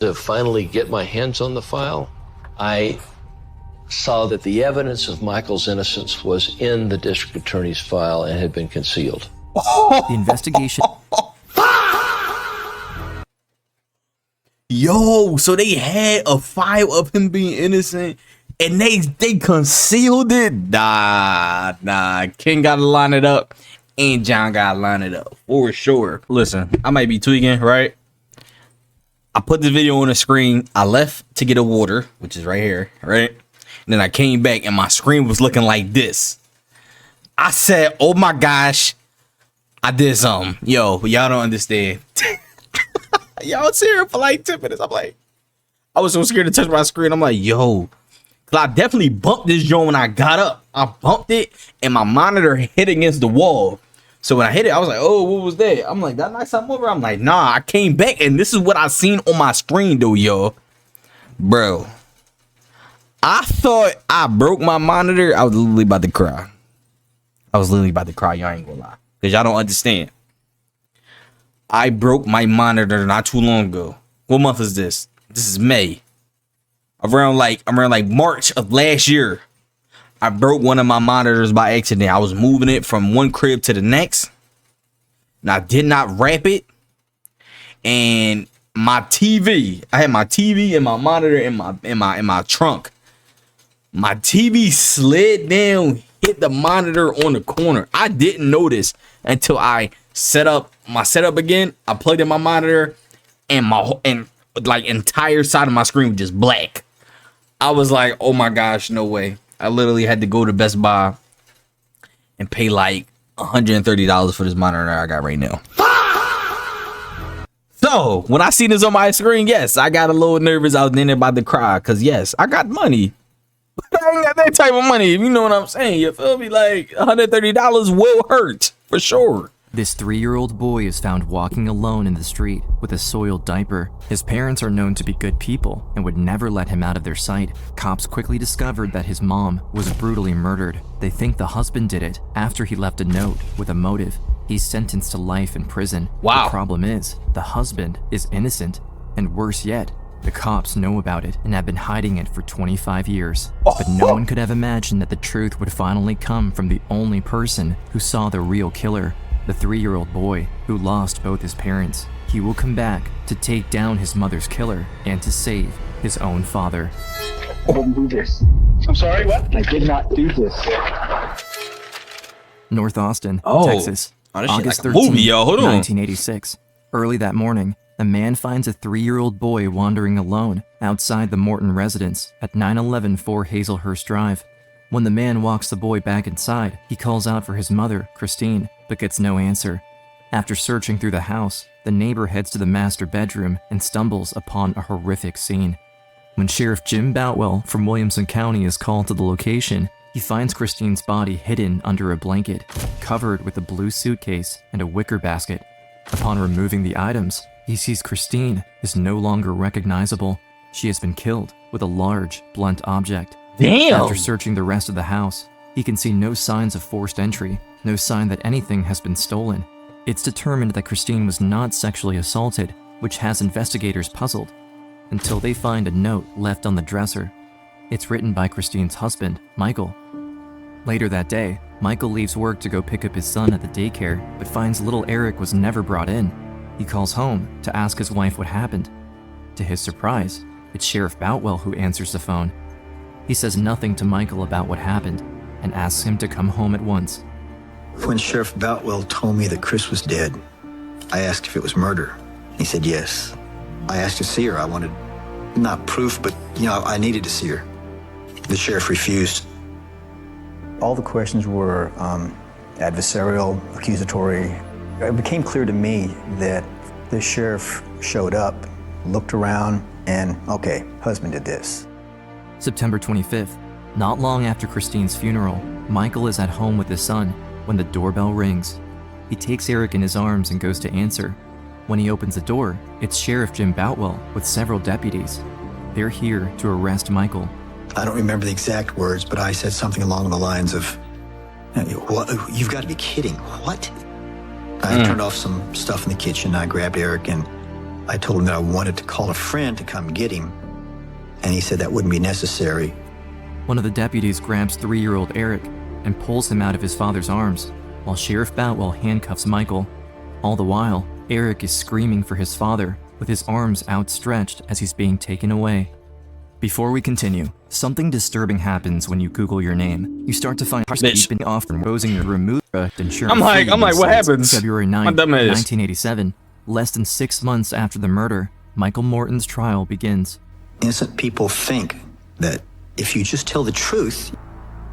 To finally get my hands on the file, I saw that the evidence of Michael's innocence was in the district attorney's file and had been concealed. The investigation. Yo, so they had a file of him being innocent and they concealed it? Nah. King gotta line it up and John gotta line it up for sure. Listen, I might be tweaking, right? I put this video on the screen. I left to get a water, which is right here, right? And then I came back and my screen was looking like this. I said, oh my gosh, I did something. Yo, y'all don't understand. Y'all was here for like 10 minutes. I'm like, I was so scared to touch my screen. I'm like, yo, cause I definitely bumped this joint when I got up. I bumped it and my monitor hit against the wall. So when I hit it, I was like, oh, what was that? I'm like, that knocked something over? I'm like, nah, I came back and this is what I seen on my screen though, yo. Bro, I thought I broke my monitor. I was literally about to cry. Y'all ain't gonna lie. Because y'all don't understand. I broke my monitor not too long ago. What month is this? This is May. Around like March of last year. I broke one of my monitors by accident. I was moving it from one crib to the next. And I did not wrap it. And my TV, I had my TV and my monitor in my trunk. My TV slid down, hit the monitor on the corner. I didn't notice until I set up my setup again. I plugged in my monitor and like entire side of my screen was just black. I was like, oh my gosh, no way. I literally had to go to Best Buy and pay like $130 for this monitor I got right now. So when I seen this on my screen, yes, I got a little nervous. I was in there about to cry because yes, I got money. But I ain't got that type of money. If you know what I'm saying, you feel me? Like $130 will hurt for sure. This 3-year-old boy is found walking alone in the street with a soiled diaper. His parents are known to be good people and would never let him out of their sight. Cops quickly discovered that his mom was brutally murdered. They think the husband did it after he left a note with a motive. He's sentenced to life in prison. Wow. The problem is, the husband is innocent, and worse yet, the cops know about it and have been hiding it for 25 years. But no one could have imagined that the truth would finally come from the only person who saw the real killer. The 3-year-old boy who lost both his parents. He will come back to take down his mother's killer and to save his own father. I didn't do this. I'm sorry, what? I did not do this. North Austin, Texas. Oh, this August shit like a 13, movie, yo. Hold on. 1986. Early that morning, a man finds a 3-year-old boy wandering alone outside the Morton residence at 911 Hazelhurst Drive. When the man walks the boy back inside, he calls out for his mother, Christine, but gets no answer. After searching through the house, the neighbor heads to the master bedroom and stumbles upon a horrific scene. When Sheriff Jim Boutwell from Williamson County is called to the location, he finds Christine's body hidden under a blanket, covered with a blue suitcase and a wicker basket. Upon removing the items, he sees Christine is no longer recognizable. She has been killed with a large, blunt object. Damn! After searching the rest of the house, he can see no signs of forced entry, no sign that anything has been stolen. It's determined that Christine was not sexually assaulted, which has investigators puzzled, until they find a note left on the dresser. It's written by Christine's husband, Michael. Later that day, Michael leaves work to go pick up his son at the daycare, but finds little Eric was never brought in. He calls home to ask his wife what happened. To his surprise, it's Sheriff Boutwell who answers the phone. He says nothing to Michael about what happened and asks him to come home at once. When Sheriff Boutwell told me that Chris was dead, I asked if it was murder. He said yes. I asked to see her. I wanted, not proof, but, I needed to see her. The sheriff refused. All the questions were adversarial, accusatory. It became clear to me that the sheriff showed up, looked around, and, okay, husband did this. September 25th, not long after Christine's funeral, Michael is at home with his son when the doorbell rings. He takes Eric in his arms and goes to answer. When he opens the door, it's Sheriff Jim Boutwell with several deputies. They're here to arrest Michael. I don't remember the exact words, but I said something along the lines of, "What? You've got to be kidding. What?" I turned off some stuff in the kitchen. I grabbed Eric and I told him that I wanted to call a friend to come get him, and he said that wouldn't be necessary. One of the deputies grabs 3-year-old Eric and pulls him out of his father's arms, while Sheriff Boutwell handcuffs Michael. All the while, Eric is screaming for his father, with his arms outstretched as he's being taken away. Before we continue, something disturbing happens when you Google your name. You start to find beeping off and posing your removed insurance. I'm like, what happens? February 9, 1987, less than 6 months after the murder, Michael Morton's trial begins. Innocent people think that if you just tell the truth,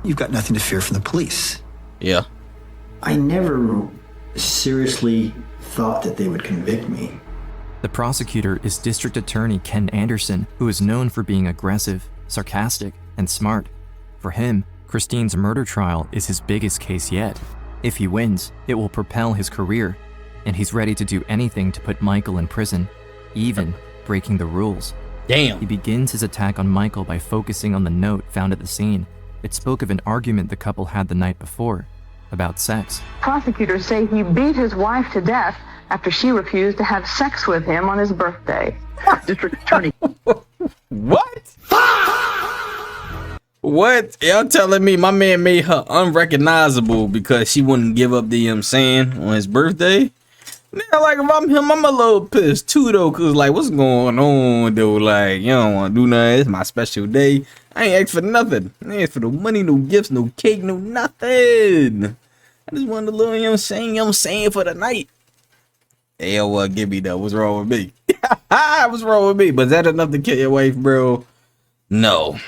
you've got nothing to fear from the police. Yeah. I never seriously thought that they would convict me. The prosecutor is District Attorney Ken Anderson, who is known for being aggressive, sarcastic, and smart. For him, Christine's murder trial is his biggest case yet. If he wins, it will propel his career, and he's ready to do anything to put Michael in prison, even breaking the rules. Damn. He begins his attack on Michael by focusing on the note found at the scene. It spoke of an argument the couple had the night before, about sex. Prosecutors say he beat his wife to death after she refused to have sex with him on his birthday. District Attorney. What? What? Y'all telling me my man made her unrecognizable because she wouldn't give up the saying on his birthday? Yeah, like if I'm him, I'm a little pissed too though, cause like what's going on though? Like you don't want to do nothing. It's my special day. I ain't asked for nothing. I ain't asked for no money, no gifts, no cake, no nothing. I just wanted a little, you know what I'm saying for the night. Hell, what give me that? What's wrong with me? What's wrong with me? But is that enough to kill your wife, bro? No,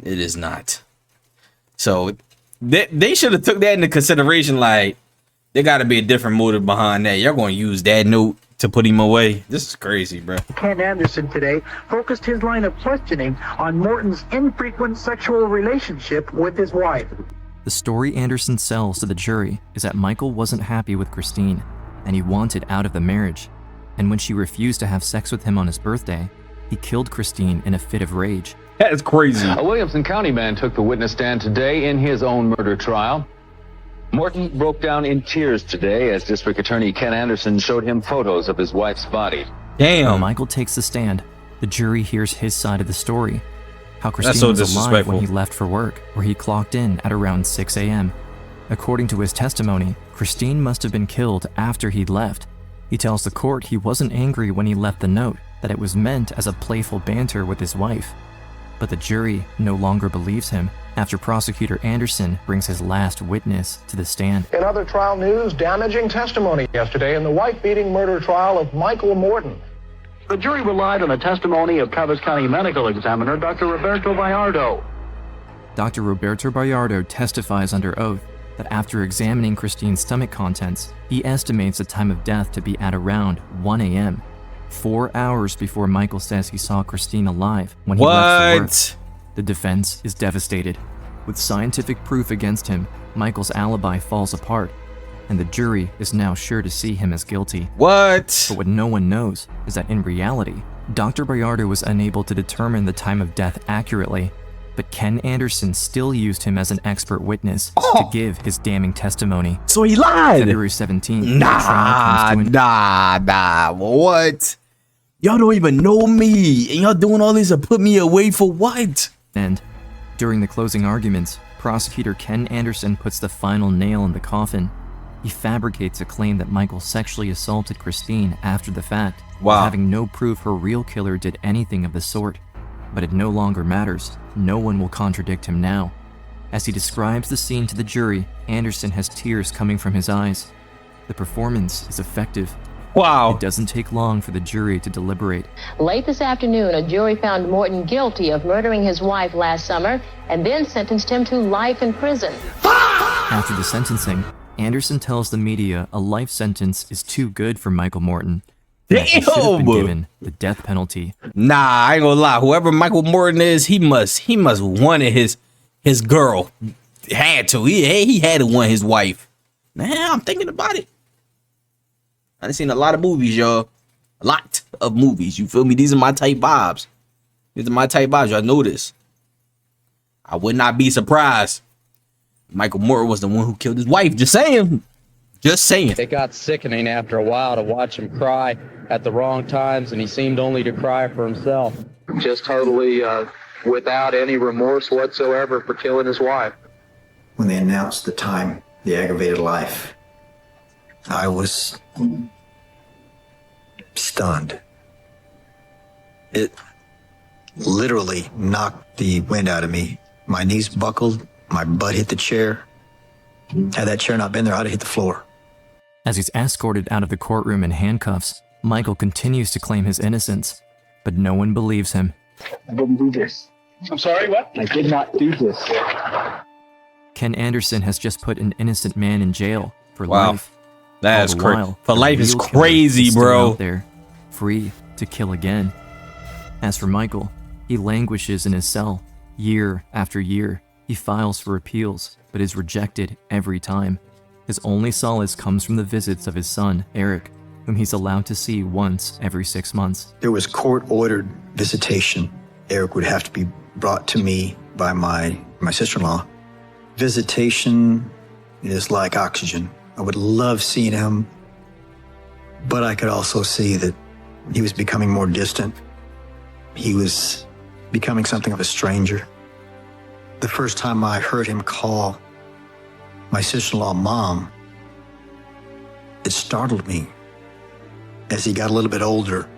it is not. So they should have took that into consideration. Like there got to be a different motive behind that. You're going to use that note to put him away. This is crazy, bro. Ken Anderson today focused his line of questioning on Morton's infrequent sexual relationship with his wife. The story Anderson sells to the jury is that Michael wasn't happy with Christine, and he wanted out of the marriage. And when she refused to have sex with him on his birthday, he killed Christine in a fit of rage. That's crazy. A Williamson County man took the witness stand today in his own murder trial. Morton broke down in tears today as District Attorney Ken Anderson showed him photos of his wife's body. When Damn. Michael takes the stand, the jury hears his side of the story. How Christine That's so was alive disrespectful. when he left for work, where he clocked in at around 6 a.m. According to his testimony, Christine must have been killed after he'd left. He tells the court he wasn't angry when he left the note, that it was meant as a playful banter with his wife. But the jury no longer believes him after Prosecutor Anderson brings his last witness to the stand. In other trial news, damaging testimony yesterday in the wife-beating murder trial of Michael Morton. The jury relied on the testimony of Travis County Medical Examiner Dr. Roberto Vallardo. Dr. Roberto Vallardo testifies under oath that after examining Christine's stomach contents, he estimates the time of death to be at around 1 a.m., 4 hours before Michael says he saw Christine alive when he left for work. The defense is devastated. With scientific proof against him, Michael's alibi falls apart, and the jury is now sure to see him as guilty. What? But what no one knows is that in reality, Dr. Bayardo was unable to determine the time of death accurately, but Ken Anderson still used him as an expert witness to give his damning testimony. So he lied. February 17th, the trial comes to an Nah. What? Y'all don't even know me, and y'all doing all this to put me away for what? end. During the closing arguments, prosecutor Ken Anderson puts the final nail in the coffin. He fabricates a claim that Michael sexually assaulted Christine after the fact, Wow. having no proof her real killer did anything of the sort. But it no longer matters. No one will contradict him now. As he describes the scene to the jury, Anderson has tears coming from his eyes. The performance is effective. Wow. It doesn't take long for the jury to deliberate. Late this afternoon, a jury found Morton guilty of murdering his wife last summer and then sentenced him to life in prison. After the sentencing, Anderson tells the media a life sentence is too good for Michael Morton. That he should have been Damn. given the death penalty. Nah, I ain't gonna lie. Whoever Michael Morton is, he must wanted his girl. Had to. He had to want his wife. Now I'm thinking about it. I done seen a lot of movies, y'all. A lot of movies. You feel me? These are my type vibes. These are my type vibes. Y'all know this. I would not be surprised. Michael Morton was the one who killed his wife. Just saying. Just saying. It got sickening after a while to watch him cry at the wrong times, and he seemed only to cry for himself. Just totally without any remorse whatsoever for killing his wife. When they announced the time, the aggravated life, I was stunned. It literally knocked the wind out of me. My knees buckled, my butt hit the chair. Had that chair not been there, I'd have hit the floor. As he's escorted out of the courtroom in handcuffs, Michael continues to claim his innocence, but no one believes him. I didn't do this. I'm sorry, what? I did not do this. Ken Anderson has just put an innocent man in jail for Wow. life. That's All the crazy. while, For the life is real killer crazy, is still bro. out there, free to kill again. As for Michael, he languishes in his cell. Year after year, he files for appeals, but is rejected every time. His only solace comes from the visits of his son, Eric, whom he's allowed to see once every 6 months. There was court-ordered visitation. Eric would have to be brought to me by my sister-in-law. Visitation is like oxygen. I would love seeing him, but I could also see that he was becoming more distant. He was becoming something of a stranger. The first time I heard him call my sister-in-law Mom, it startled me. As he got a little bit older,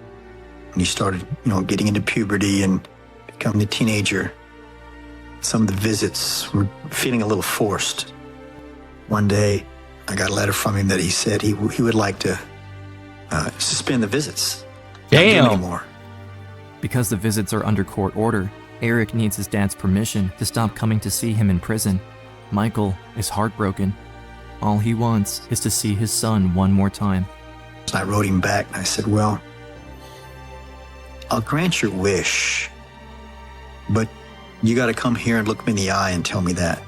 and he started, getting into puberty and becoming a teenager, some of the visits were feeling a little forced. One day, I got a letter from him that he said he would like to suspend the visits. Not do them anymore. Because the visits are under court order, Eric needs his dad's permission to stop coming to see him in prison. Michael is heartbroken. All he wants is to see his son one more time. I wrote him back and I said, well, I'll grant your wish, but you got to come here and look me in the eye and tell me that.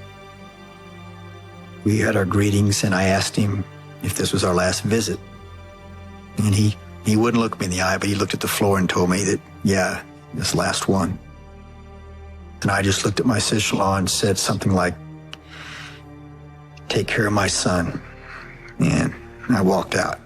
We had our greetings and I asked him if this was our last visit. And he wouldn't look me in the eye, but he looked at the floor and told me that, yeah, this last one. And I just looked at my sister-in-law and said something like, take care of my son. And I walked out.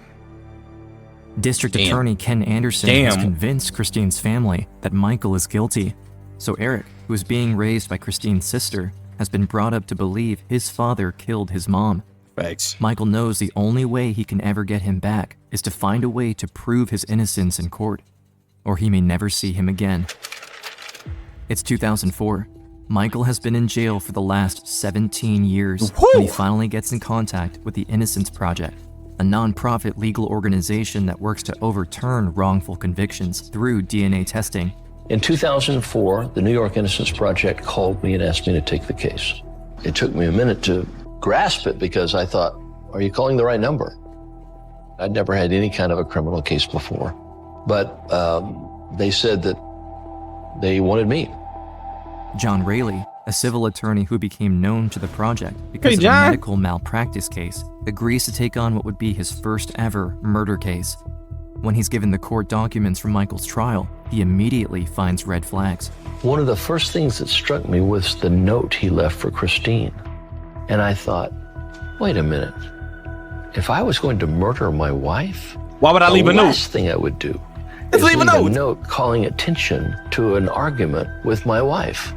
District Attorney Ken Anderson has convinced Christine's family that Michael is guilty. So Eric, who is being raised by Christine's sister, has been brought up to believe his father killed his mom. Facts. Michael knows the only way he can ever get him back is to find a way to prove his innocence in court, or he may never see him again. It's 2004. Michael has been in jail for the last 17 years when he finally gets in contact with the Innocence Project, a non-profit legal organization that works to overturn wrongful convictions through DNA testing. In 2004, the New York Innocence Project called me and asked me to take the case. It took me a minute to grasp it because I thought, are you calling the right number? I'd never had any kind of a criminal case before. But they said that they wanted me. John Raley, a civil attorney who became known to the project because of a medical malpractice case, agrees to take on what would be his first ever murder case. When he's given the court documents from Michael's trial, he immediately finds red flags. One of the first things that struck me was the note he left for Christine. And I thought, wait a minute. If I was going to murder my wife, why would I leave a note? The last thing I would do is leave a note calling attention to an argument with my wife.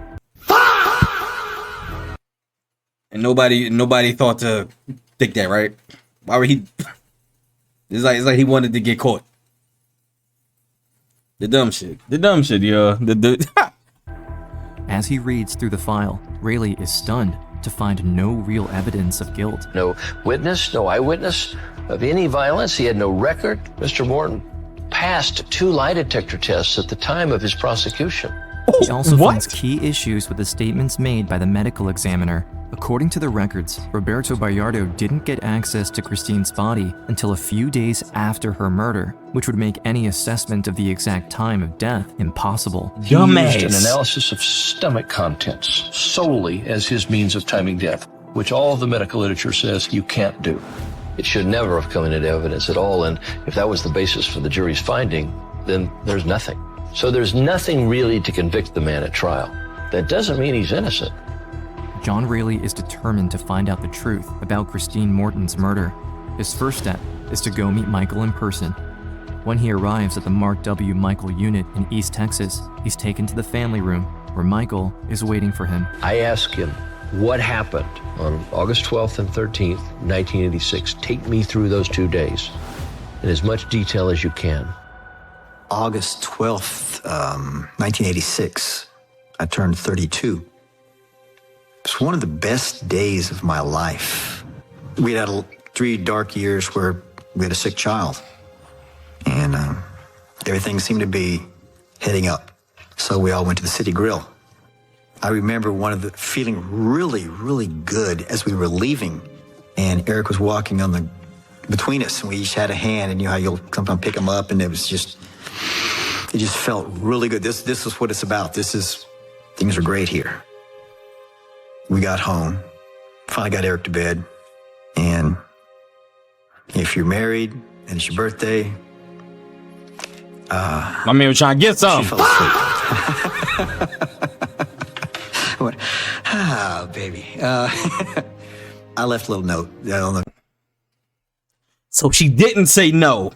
And nobody thought to think that, right? Why would he? It's like he wanted to get caught. The dumb shit, yo. As he reads through the file, Raley is stunned to find no real evidence of guilt. No witness, no eyewitness of any violence. He had no record. Mr. Morton passed 2 lie detector tests at the time of his prosecution. He also finds key issues with the statements made by the medical examiner. According to the records, Roberto Bayardo didn't get access to Christine's body until a few days after her murder, which would make any assessment of the exact time of death impossible. He used an analysis of stomach contents solely as his means of timing death, which all of the medical literature says you can't do. It should never have come into evidence at all, and if that was the basis for the jury's finding, then there's nothing. So there's nothing really to convict the man at trial. That doesn't mean he's innocent. John Raley is determined to find out the truth about Christine Morton's murder. His first step is to go meet Michael in person. When he arrives at the Mark W. Michael unit in East Texas, he's taken to the family room where Michael is waiting for him. I asked him what happened on August 12th and 13th, 1986. Take me through those 2 days in as much detail as you can. August 12th, 1986, I turned 32. It's one of the best days of my life. We had 3 dark years where we had a sick child, and everything seemed to be heading up. So we all went to the City Grill. I remember feeling really, really good as we were leaving, and Eric was walking between us, and we each had a hand, and you know how you'll sometimes pick him up, and it just felt really good. This is what it's about. Things are great here. We got home, finally got Eric to bed, and if you're married and it's your birthday, my man was trying to get some. She fell asleep. What? Ah, baby. I left a little note. I don't know. So she didn't say no.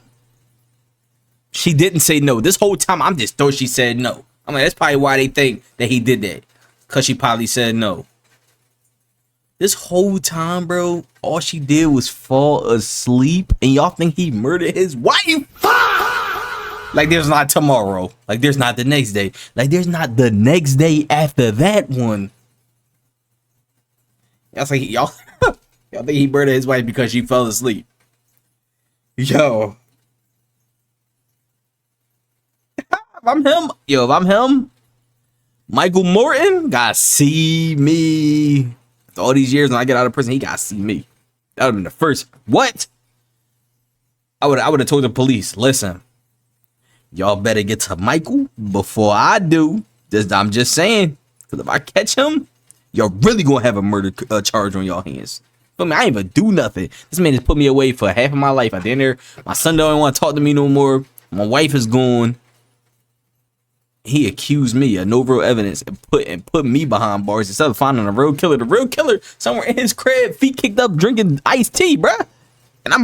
She didn't say no. This whole time, I'm just thought she said no. I mean, that's probably why they think that he did that. Because she probably said no. This whole time, bro, all she did was fall asleep. And y'all think he murdered his wife? Like there's not tomorrow. Like there's not the next day. Like there's not the next day after that one. Y'all think y'all think he murdered his wife because she fell asleep? Yo. If I'm him, Michael Morton gotta see me. After all these years when I get out of prison, he gotta see me. That would have been the first. What? I would have told the police, listen, y'all better get to Michael before I do. I'm just saying, because if I catch him, y'all really gonna have a murder charge on y'all hands. But I ain't even do nothing. This man just put me away for half of my life. At the end there, my son don't want to talk to me no more. My wife is gone. He accused me of no real evidence and put me behind bars instead of finding the real killer somewhere in his crib, feet kicked up, drinking iced tea, bruh. And I'm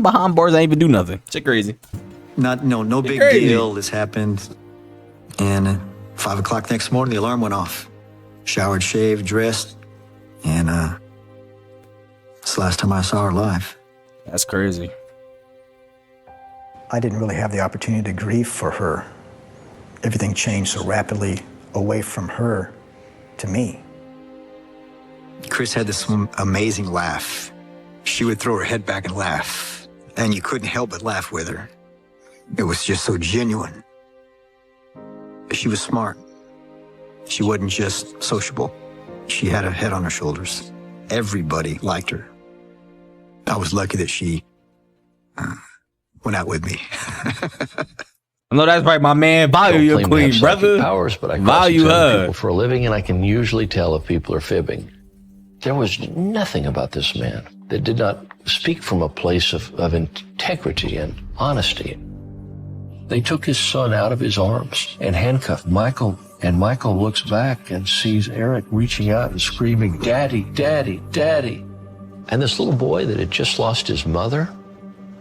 behind bars. I ain't even do nothing. Shit crazy. No big deal. This happened, and 5 o'clock next morning, the alarm went off. Showered, shaved, dressed, and it's the last time I saw her live. That's crazy. I didn't really have the opportunity to grieve for her. Everything changed so rapidly away from her to me. Chris had this amazing laugh. She would throw her head back and laugh, and you couldn't help but laugh with her. It was just so genuine. She was smart. She wasn't just sociable. She had a head on her shoulders. Everybody liked her. I was lucky that she went out with me. I know that's right, my man. Value your queen, brother. Powers, but I value her people for a living, and I can usually tell if people are fibbing. There was nothing about this man that did not speak from a place of integrity and honesty. They took his son out of his arms and handcuffed Michael, and Michael looks back and sees Eric reaching out and screaming, "Daddy, Daddy, Daddy." And this little boy that had just lost his mother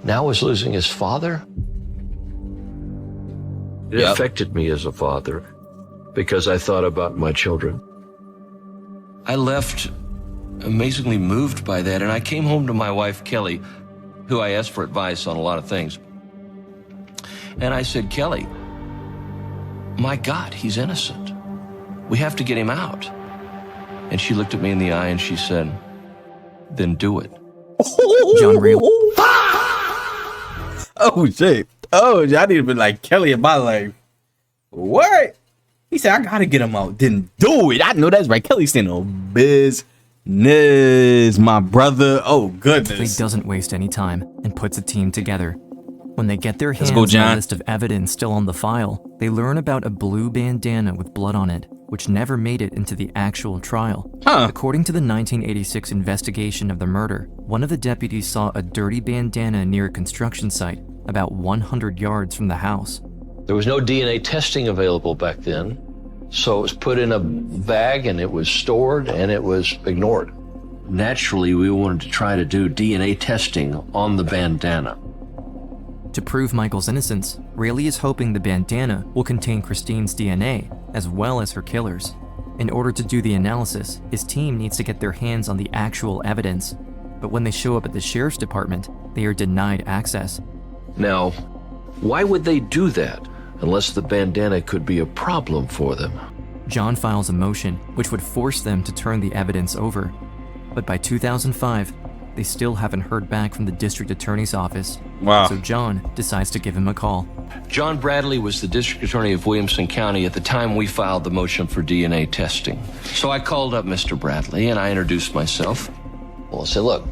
now was losing his father. It affected me as a father because I thought about my children. I left amazingly moved by that, and I came home to my wife, Kelly, who I asked for advice on a lot of things. And I said, "Kelly, my God, he's innocent. We have to get him out." And she looked at me in the eye and she said, "Then do it." John Real. Oh, shit. Oh, I need to be like Kelly in my life. What? He said, "I gotta get him out." Then do it. I know that's right. Kelly's standing on business, my brother. Oh, goodness. He doesn't waste any time and puts a team together. When they get their hands go, on John. a list of evidence still on the file, they learn about a blue bandana with blood on it, which never made it into the actual trial. According to the 1986 investigation of the murder, one of the deputies saw a dirty bandana near a construction site about 100 yards from the house. There was no DNA testing available back then, so it was put in a bag and it was stored and it was ignored. Naturally, we wanted to try to do DNA testing on the bandana. To prove Michael's innocence, Rayleigh is hoping the bandana will contain Christine's DNA as well as her killer's. In order to do the analysis, his team needs to get their hands on the actual evidence. But when they show up at the sheriff's department, they are denied access. Now, why would they do that unless the bandana could be a problem for them? John files a motion which would force them to turn the evidence over. But by 2005, they still haven't heard back from the district attorney's office. Wow. So John decides to give him a call. John Bradley was the district attorney of Williamson County at the time we filed the motion for DNA testing. So I called up Mr. Bradley and I introduced myself. Well, I said, look,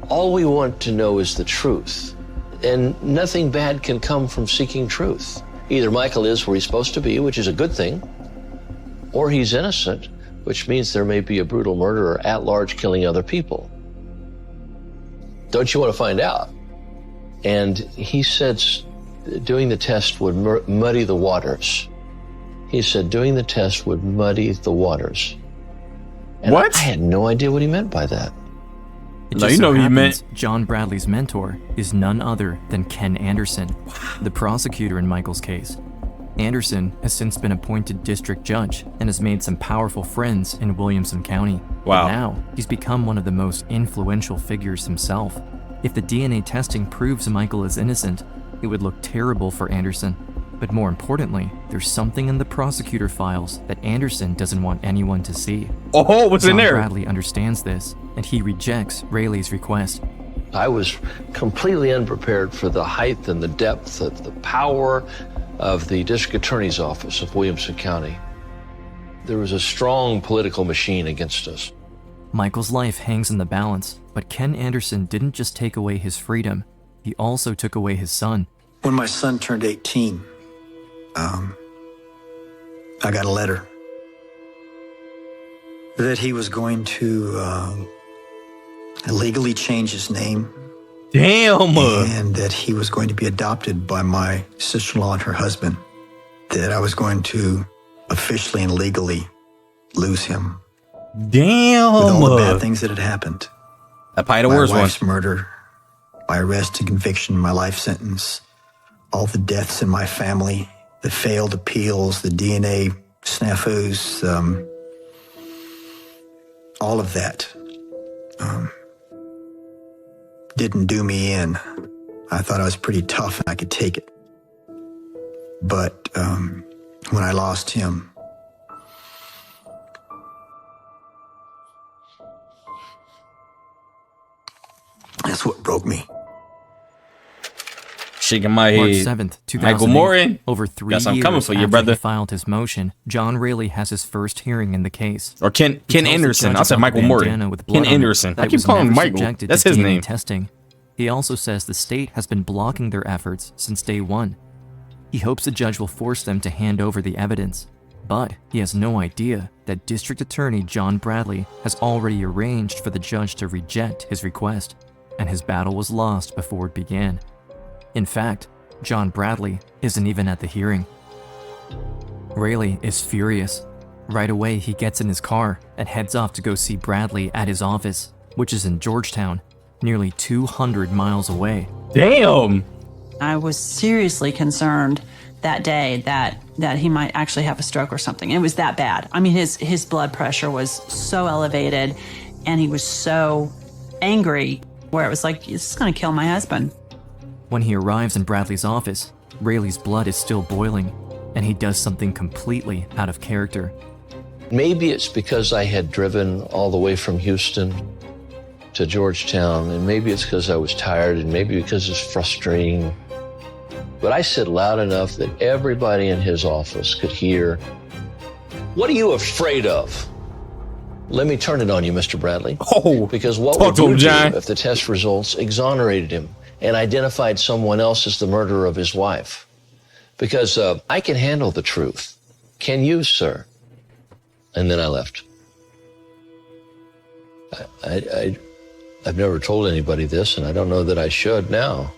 all we want to know is the truth. And nothing bad can come from seeking truth. Either Michael is where he's supposed to be, which is a good thing, or he's innocent, which means there may be a brutal murderer at large killing other people. Don't you want to find out? And he said doing the test would muddy the waters. He said doing the test would muddy the waters. And what? I had no idea what he meant by that. It just so happens John Bradley's mentor is none other than Ken Anderson, the prosecutor in Michael's case. Anderson has since been appointed district judge and has made some powerful friends in Williamson County. Wow. And now, he's become one of the most influential figures himself. If the DNA testing proves Michael is innocent, it would look terrible for Anderson. But more importantly, there's something in the prosecutor files that Anderson doesn't want anyone to see. Oh, what's in there? John Bradley understands this, and he rejects Rayleigh's request. I was completely unprepared for the height and the depth of the power of the district attorney's office of Williamson County. There was a strong political machine against us. Michael's life hangs in the balance, but Ken Anderson didn't just take away his freedom, he also took away his son. When my son turned 18, I got a letter that he was going to legally change his name. Damn. And that he was going to be adopted by my sister-in-law and her husband. That I was going to officially and legally lose him. Damn. With all the bad things that had happened. That probably the worst one. My wife's murder, my arrest and conviction, my life sentence, all the deaths in my family, the failed appeals, the DNA snafus, all of that. Didn't do me in. I thought I was pretty tough and I could take it. But when I lost him, that's what broke me. Shaking my head. March 7th, 2008, Michael Morton. Over 3 Guess years I'm coming for you, after brother. he filed his motion, John Rayleigh has his first hearing in the case. Or Ken He tells the Anderson. judge I said about Michael the Morton. bandana with blood Ken on it, Anderson. that I it keep was calling him never Michael. subjected That's to his DNA name. testing. He also says the state has been blocking their efforts since day one. He hopes the judge will force them to hand over the evidence, but he has no idea that District Attorney John Bradley has already arranged for the judge to reject his request, and his battle was lost before it began. In fact, John Bradley isn't even at the hearing. Rayleigh is furious. Right away, he gets in his car and heads off to go see Bradley at his office, which is in Georgetown, nearly 200 miles away. Damn! I was seriously concerned that day that he might actually have a stroke or something. It was that bad. I mean, his blood pressure was so elevated, and he was so angry, where it was like, this is going to kill my husband. When he arrives in Bradley's office, Rayleigh's blood is still boiling, and he does something completely out of character. Maybe it's because I had driven all the way from Houston to Georgetown, and maybe it's because I was tired, and maybe because it's frustrating. But I said loud enough that everybody in his office could hear, "What are you afraid of?" Let me turn it on you, Mr. Bradley. Oh, because what would you do if the test results exonerated him and identified someone else as the murderer of his wife? Because I can handle the truth. Can you, sir? And then I left. I've never told anybody this, and I don't know that I should now.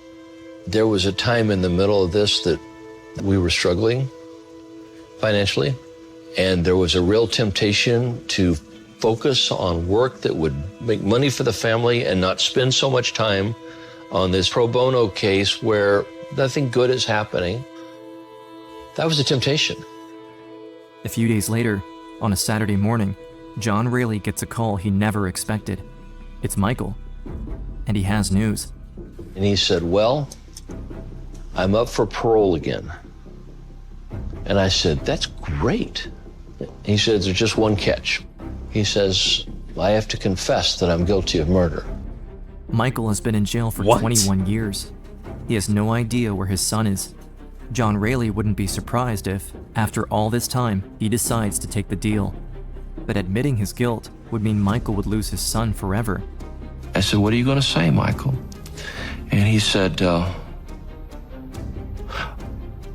There was a time in the middle of this that we were struggling financially, and there was a real temptation to focus on work that would make money for the family and not spend so much time on this pro bono case where nothing good is happening. That was a temptation. A few days later, on a Saturday morning, John Raley gets a call he never expected. It's Michael, and he has news. And he said, well, I'm up for parole again. And I said, that's great. He said, there's just one catch. He says, I have to confess that I'm guilty of murder. Michael has been in jail for 21 years. He has no idea where his son is. John Raley wouldn't be surprised if, after all this time, he decides to take the deal. But admitting his guilt would mean Michael would lose his son forever. I said, what are you going to say, Michael? And he said,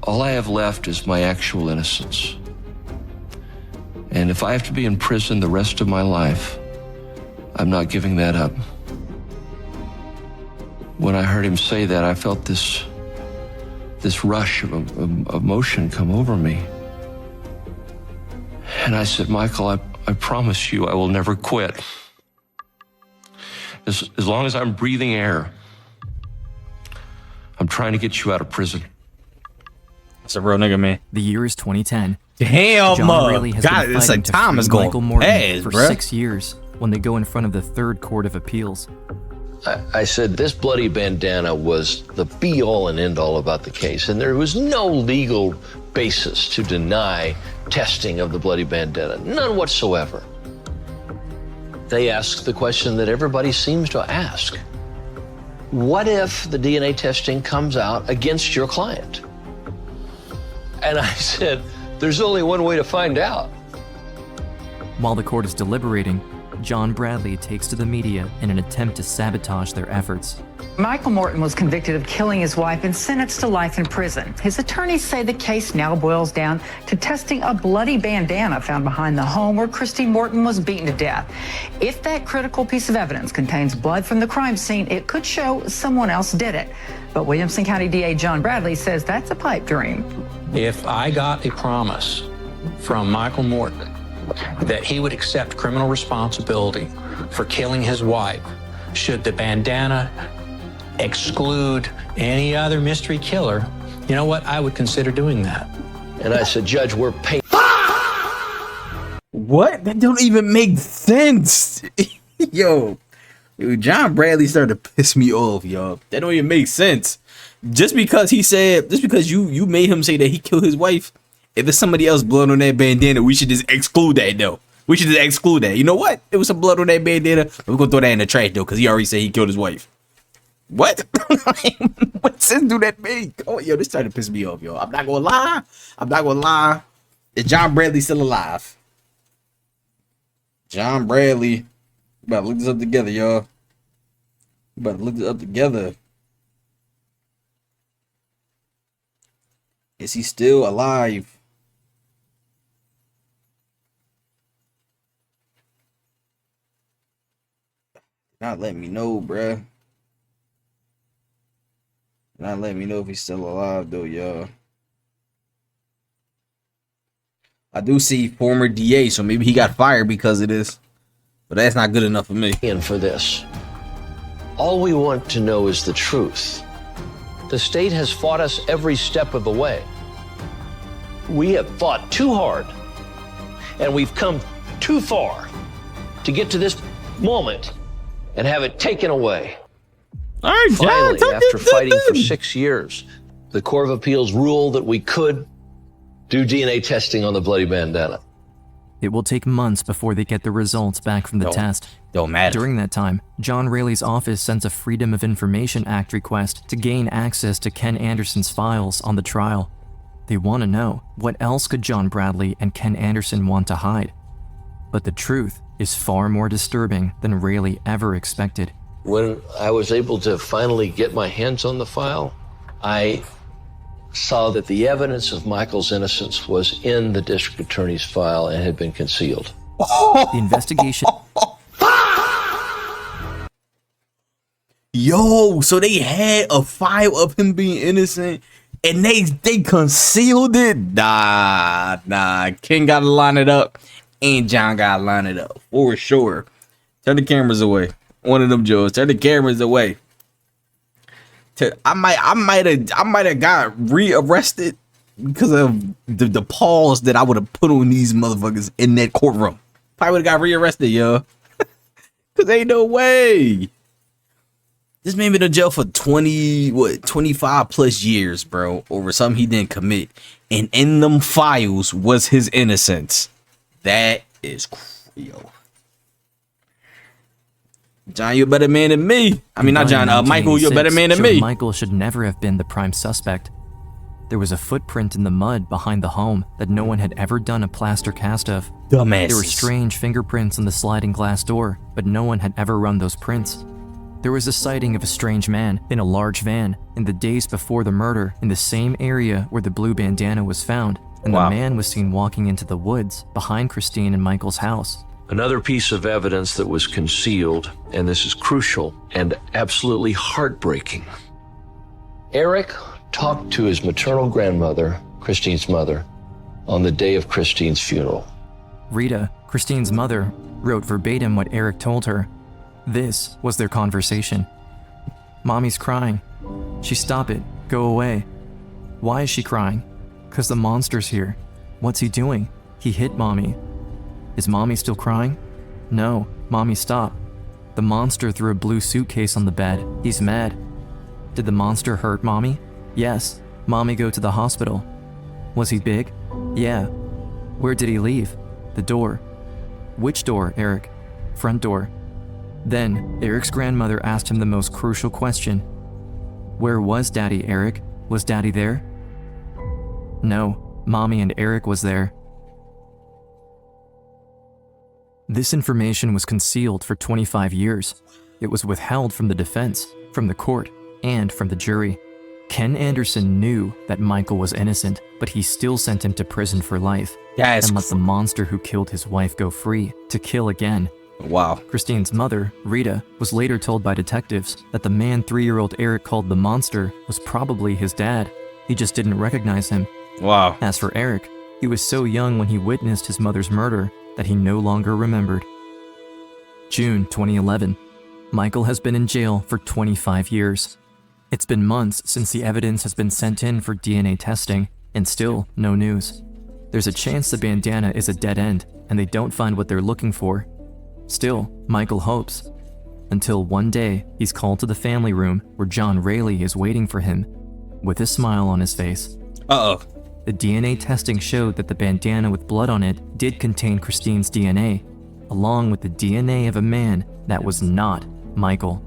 all I have left is my actual innocence. And if I have to be in prison the rest of my life, I'm not giving that up. When I heard him say that, I felt this rush of emotion come over me. And I said, Michael, I promise you I will never quit. As long as I'm breathing air, I'm trying to get you out of prison. That's a real nigga, man. The year is 2010. Damn, John Raley has God, been it's fighting like to time free is going Michael Morton fast, for bruh. 6 years when they go in front of the Third Court of Appeals. I said this bloody bandana was the be-all and end-all about the case, and there was no legal basis to deny testing of the bloody bandana, none whatsoever. They asked the question that everybody seems to ask. What if the DNA testing comes out against your client? And I said, there's only one way to find out. While the court is deliberating, John Bradley takes to the media in an attempt to sabotage their efforts. Michael Morton was convicted of killing his wife and sentenced to life in prison. His attorneys say the case now boils down to testing a bloody bandana found behind the home where Christine Morton was beaten to death. If that critical piece of evidence contains blood from the crime scene, it could show someone else did it. But Williamson County DA John Bradley says that's a pipe dream. If I got a promise from Michael Morton that he would accept criminal responsibility for killing his wife, should the bandana exclude any other mystery killer, you know what? I would consider doing that. And I said, Judge, we're paying. What? That don't even make sense. Yo, John Bradley started to piss me off, yo. That don't even make sense. Just because you made him say that he killed his wife, if there's somebody else blood on that bandana, we should just exclude that, though. We should just exclude that. You know what? There was some blood on that bandana. We're going to throw that in the trash, though, because he already said he killed his wife. What? What sense do that make? Oh, yo, this started to piss me off, yo. I'm not going to lie. Is John Bradley still alive? John Bradley. We better look this up together, y'all. We better look this up together. Is he still alive? Not let me know, bruh. Not let me know if he's still alive, though, y'all. I do see former DA, so maybe he got fired because of this. But that's not good enough for me. And for this, all we want to know is the truth. The state has fought us every step of the way. We have fought too hard, and we've come too far to get to this moment and have it taken away. All right, finally, after fighting for 6 years, the Court of Appeals ruled that we could do DNA testing on the bloody bandana. It will take months before they get the results back from the test. Don't matter. During that time, John Raley's office sends a Freedom of Information Act request to gain access to Ken Anderson's files on the trial. They want to know, what else could John Bradley and Ken Anderson want to hide? But the truth is far more disturbing than Raley ever expected. When I was able to finally get my hands on the file, I saw that the evidence of Michael's innocence was in the district attorney's file and had been concealed. The investigation... Yo, so they had a file of him being innocent and they concealed it? Nah. Ken gotta line it up and John gotta line it up for sure. Turn the cameras away. One of them Joes. Turn the cameras away. I might have got rearrested because of the pause that I would have put on these motherfuckers in that courtroom. Probably would have got rearrested, yo. Cause ain't no way. This man been in jail for 25 plus years, bro, over something he didn't commit. And in them files was his innocence. That is yo. John, you're a better man than me. I mean, not John, Michael, you're a better man than me. Michael should never have been the prime suspect. There was a footprint in the mud behind the home that no one had ever done a plaster cast of. Dumbasses. There were strange fingerprints on the sliding glass door, but no one had ever run those prints. There was a sighting of a strange man in a large van in the days before the murder in the same area where the blue bandana was found, and the man was seen walking into the woods behind Christine and Michael's house. Another piece of evidence that was concealed, and this is crucial and absolutely heartbreaking. Eric talked to his maternal grandmother, Christine's mother, on the day of Christine's funeral. Rita, Christine's mother, wrote verbatim what Eric told her. This was their conversation. Mommy's crying. She stop it. Go away. Why is she crying? 'Cause the monster's here. What's he doing? He hit Mommy. Is Mommy still crying? No, Mommy stop. The monster threw a blue suitcase on the bed. He's mad. Did the monster hurt Mommy? Yes. Mommy go to the hospital. Was he big? Yeah. Where did he leave? The door. Which door, Eric? Front door. Then, Eric's grandmother asked him the most crucial question. Where was Daddy, Eric? Was Daddy there? No, Mommy and Eric was there. This information was concealed for 25 years. It was withheld from the defense, from the court, and from the jury. Ken Anderson knew that Michael was innocent, but he still sent him to prison for life and let the monster who killed his wife go free to kill again. Wow. Christine's mother, Rita, was later told by detectives that the man 3-year-old Eric called the monster was probably his dad. He just didn't recognize him. Wow. As for Eric, he was so young when he witnessed his mother's murder that he no longer remembered. June 2011. Michael has been in jail for 25 years. It's been months since the evidence has been sent in for DNA testing, and still no news. There's a chance the bandana is a dead end, and they don't find what they're looking for. Still, Michael hopes. Until one day, he's called to the family room where John Rayleigh is waiting for him, with a smile on his face. Uh-oh. The DNA testing showed that the bandana with blood on it did contain Christine's DNA, along with the DNA of a man that was not Michael.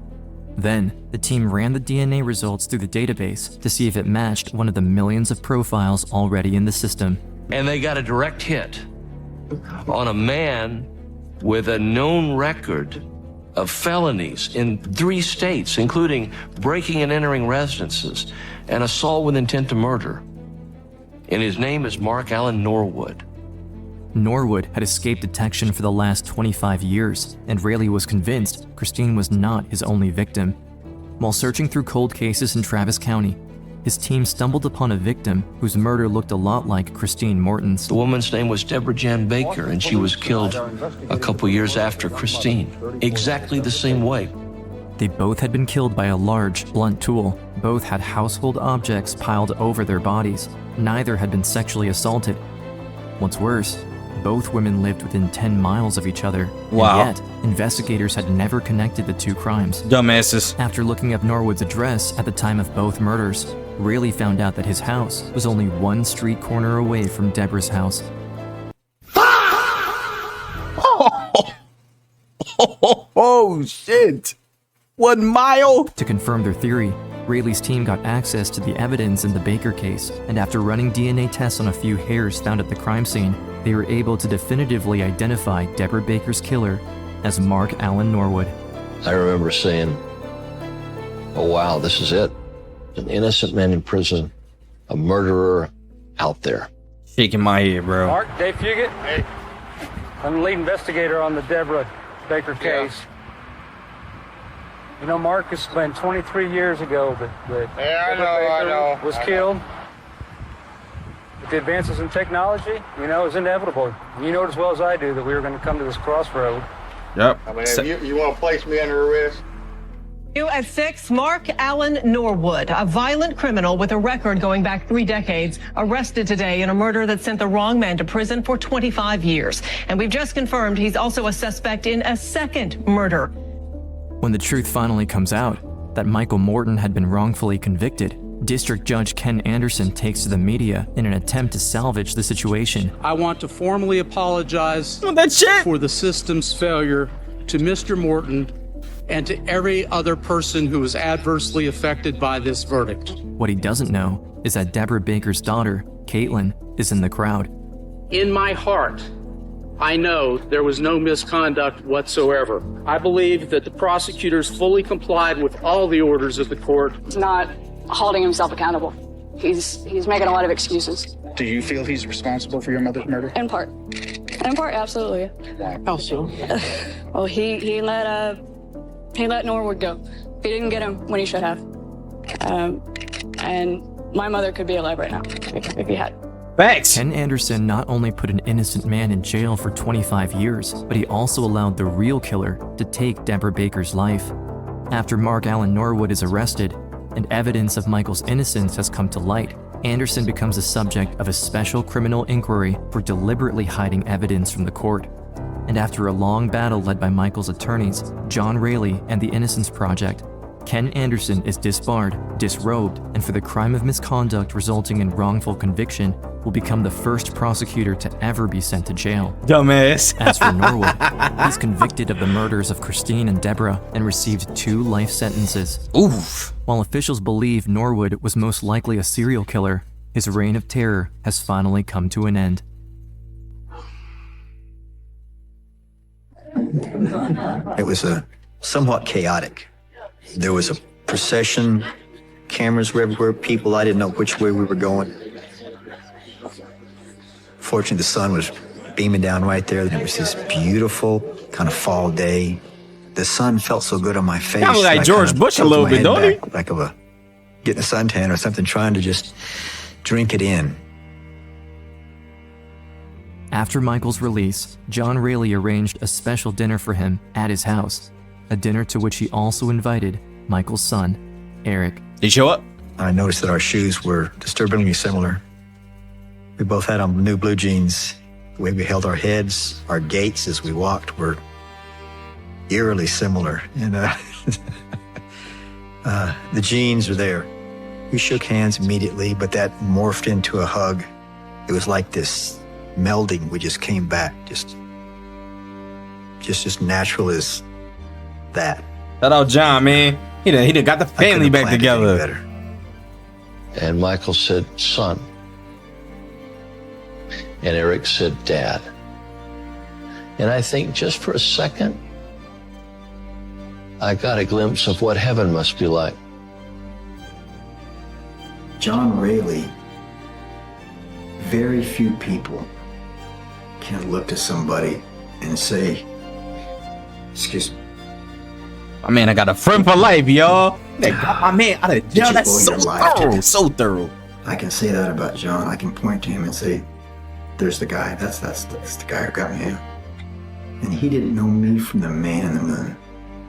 Then, the team ran the DNA results through the database to see if it matched one of the millions of profiles already in the system. And they got a direct hit on a man with a known record of felonies in 3 states, including breaking and entering residences and assault with intent to murder. And his name is Mark Allen Norwood. Norwood had escaped detection for the last 25 years, and Rayleigh was convinced Christine was not his only victim. While searching through cold cases in Travis County, his team stumbled upon a victim whose murder looked a lot like Christine Morton's. The woman's name was Deborah Jan Baker, and she was killed a couple years after Christine, exactly the same way. They both had been killed by a large, blunt tool. Both had household objects piled over their bodies. Neither had been sexually assaulted. What's worse, both women lived within 10 miles of each other. Wow. And yet, investigators had never connected the 2 crimes. Dumbasses. After looking up Norwood's address at the time of both murders, Rayleigh found out that his house was only 1 street corner away from Deborah's house. Oh, shit. 1 mile? To confirm their theory, Rayleigh's team got access to the evidence in the Baker case, and after running DNA tests on a few hairs found at the crime scene, they were able to definitively identify Deborah Baker's killer as Mark Allen Norwood. I remember saying, oh wow, this is it. An innocent man in prison, a murderer out there. Shaking my head, bro. Mark, Dave Fugit. Hey. I'm the lead investigator on the Deborah Baker case. You know, Mark, it's been 23 years ago that Deborah Baker was killed. With the advances in technology, you know, it's inevitable. You know it as well as I do that we were going to come to this crossroad. Yep. I mean, you want to place me under arrest? At 6, Mark Allen Norwood, a violent criminal with a record going back 3 decades, arrested today in a murder that sent the wrong man to prison for 25 years. And we've just confirmed he's also a suspect in a second murder. When the truth finally comes out that Michael Morton had been wrongfully convicted, District Judge Ken Anderson takes to the media in an attempt to salvage the situation. I want to formally apologize for the system's failure to Mr. Morton and to every other person who was adversely affected by this verdict. What he doesn't know is that Deborah Baker's daughter, Caitlin, is in the crowd. In my heart, I know there was no misconduct whatsoever. I believe that the prosecutors fully complied with all the orders of the court. He's not holding himself accountable. He's making a lot of excuses. Do you feel he's responsible for your mother's murder? In part. In part, absolutely. How so? Well, he let Norwood go. He didn't get him when he should have. And my mother could be alive right now if he had. Facts. Ken Anderson not only put an innocent man in jail for 25 years, but he also allowed the real killer to take Deborah Baker's life. After Mark Allen Norwood is arrested and evidence of Michael's innocence has come to light, Anderson becomes the subject of a special criminal inquiry for deliberately hiding evidence from the court. And after a long battle led by Michael's attorneys, John Raley and the Innocence Project, Ken Anderson is disbarred, disrobed, and for the crime of misconduct resulting in wrongful conviction, will become the first prosecutor to ever be sent to jail. Dumbass. As for Norwood, he's convicted of the murders of Christine and Deborah and received 2 life sentences. Oof. While officials believe Norwood was most likely a serial killer, his reign of terror has finally come to an end. It was somewhat chaotic. There was a procession, cameras were everywhere, people, I didn't know which way we were going. Fortunately, the sun was beaming down right there. It was this beautiful kind of fall day. The sun felt so good on my face. Kind of like George Bush a little bit, don't he? Like of getting a suntan or something, trying to just drink it in. After Michael's release, John Raley arranged a special dinner for him at his house, a dinner to which he also invited Michael's son, Eric. Did he show up? I noticed that our shoes were disturbingly similar. We both had on new blue jeans. The way we held our heads, our gaits as we walked were eerily similar. And the jeans are there. We shook hands immediately, but that morphed into a hug. It was like this melding. We just came back, just natural as that. Shout out John, man. He done got the family back together. And Michael said, son. And Eric said, Dad. And I think just for a second, I got a glimpse of what heaven must be like. John Raley, very few people can look to somebody and say, excuse me. My man, I got a friend for life, y'all. They got my man out of jail. That's so thorough, so thorough. I can say that about John. I can point to him and say, there's the guy. That's the guy who got me out. And he didn't know me from the man in the moon.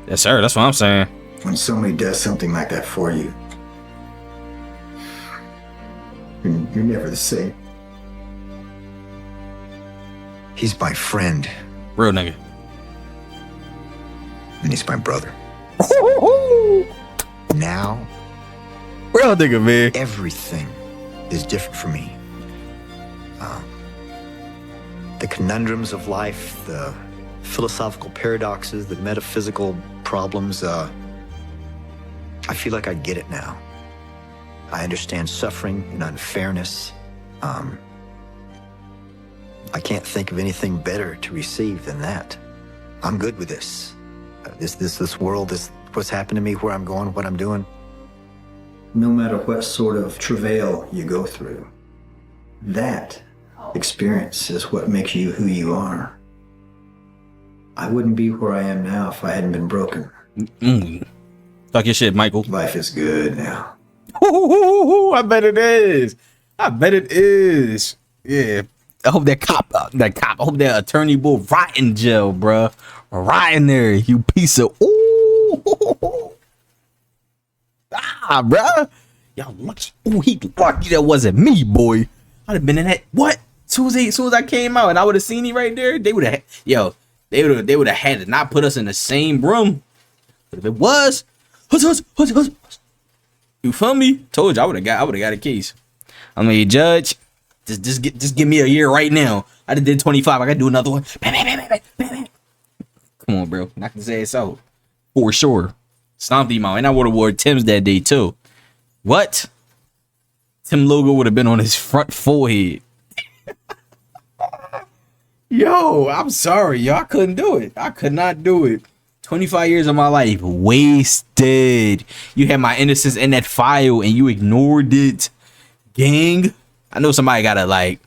Yes, sir. That's what I'm saying. When somebody does something like that for you, you're never the same. He's my friend. Real nigga. And he's my brother. Now, real nigga, man. Everything is different for me. The conundrums of life, the philosophical paradoxes, the metaphysical problems, I feel like I get it now. I understand suffering and unfairness. I can't think of anything better to receive than that. I'm good with this. This world, what's happened to me, where I'm going, what I'm doing. No matter what sort of travail you go through, that experience is what makes you who you are. I wouldn't be where I am now if I hadn't been broken. Talk your shit, Michael. Life is good now. I bet it is. I bet it is. Yeah. I hope I hope that attorney will rot in jail, bruh. Rot in there, you piece of. Ooh. Nah, bruh. Y'all lucky. Oh, he lucky that wasn't me, boy. I'd have been in that. What? Soon as I came out and I would have seen he right there, they would have, they would have had to not put us in the same room. But if it was, you feel me? Told you I would have got a case. I'm like, judge, just give me a year right now. I did 25. I gotta do another one. Come on, bro. Knock his ass out for sure. Stomped him out, and I would have wore Tim's that day too. What? Tim logo would have been on his front forehead. Yo, I'm sorry, yo. I couldn't do it. I could not do it. 25 years of my life wasted. You had my innocence in that file and you ignored it. Gang. I know somebody gotta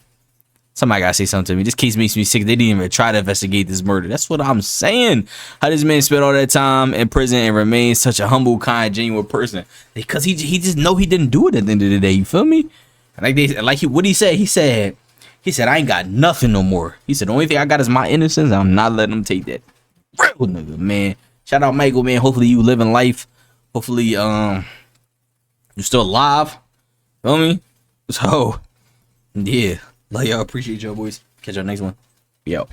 say something to me. This case makes me sick. They didn't even try to investigate this murder. That's what I'm saying. How this man spent all that time in prison and remains such a humble, kind, genuine person. Because he just know he didn't do it at the end of the day. You feel me? What he said? He said, I ain't got nothing no more. He said, the only thing I got is my innocence. I'm not letting him take that. Real nigga, man. Shout out Michael, man. Hopefully you living life. Hopefully you're still alive. Feel me? So yeah. Love y'all. Appreciate y'all, boys. Catch y'all next one. Yo.